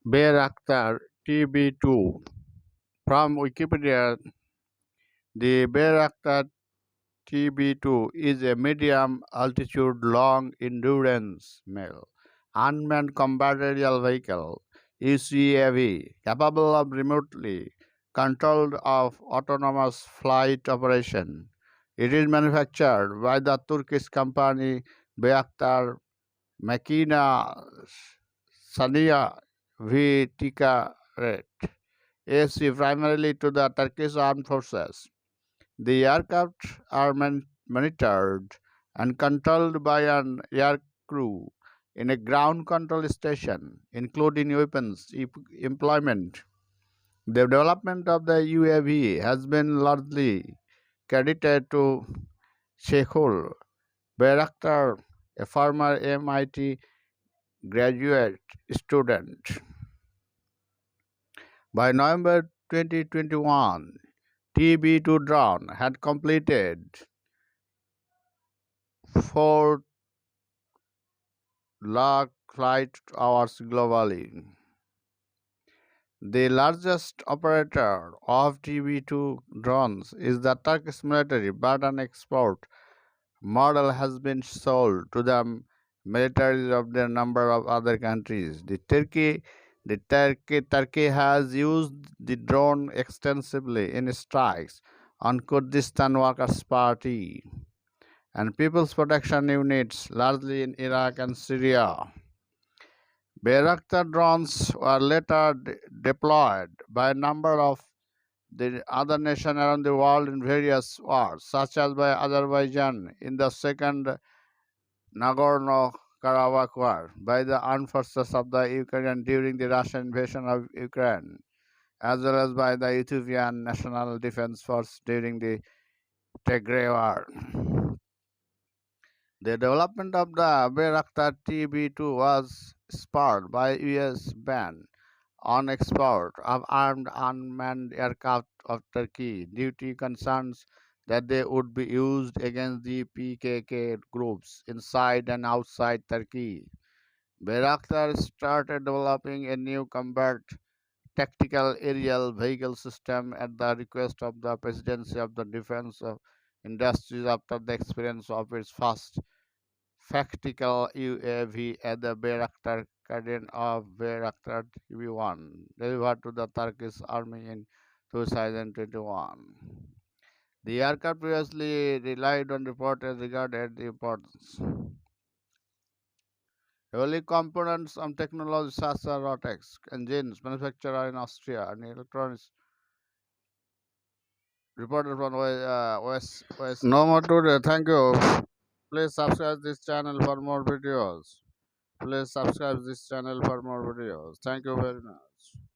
Bayraktar TB2. From Wikipedia, the Bayraktar TB2 is a medium altitude long endurance unmanned combat aerial vehicle UCAV capable of remotely controlled of autonomous flight operation. It is manufactured by the Turkish company Bayraktar Makina Sania V Tikaret AC primarily to the Turkish Armed Forces. The aircraft are monitored and controlled by an air crew in a ground control station, including weapons employment. The development of the UAV has been largely credited to Sheikhul Bayraktar, a former MIT graduate student. By November 2021, TB2 drone had completed 4 lakh flight hours globally. The largest operator of TB2 drones is the Turkish military, but an export model has been sold to the militaries of a number of other countries. Turkey has used the drone extensively in strikes on Kurdistan Workers' Party and People's Protection Units, largely in Iraq and Syria. Bayraktar drones were later deployed by a number of the other nations around the world in various wars, such as by Azerbaijan in the Second Nagorno-Karabakh War, by the armed forces of the Ukraine during the Russian invasion of Ukraine, as well as by the Ethiopian National Defense Force during the Tigray War. The development of the Bayraktar TB2 was spurred by U.S. ban on export of armed unmanned aircraft of Turkey due to concerns that they would be used against the PKK groups inside and outside Turkey. Bayraktar started developing a new combat tactical aerial vehicle system at the request of the Presidency of the Defense of Industries after the experience of its first tactical UAV at the Bayraktar Cadre of Bayraktar TB1, delivered to the Turkish army in 2021. The aircraft previously relied on reporters regarded the importance. Early components and technology such as robotics engines manufactured in Austria and electronics reported from West. No more today. Thank you. Please subscribe this channel for more videos. Please subscribe this channel for more videos. Thank you very much.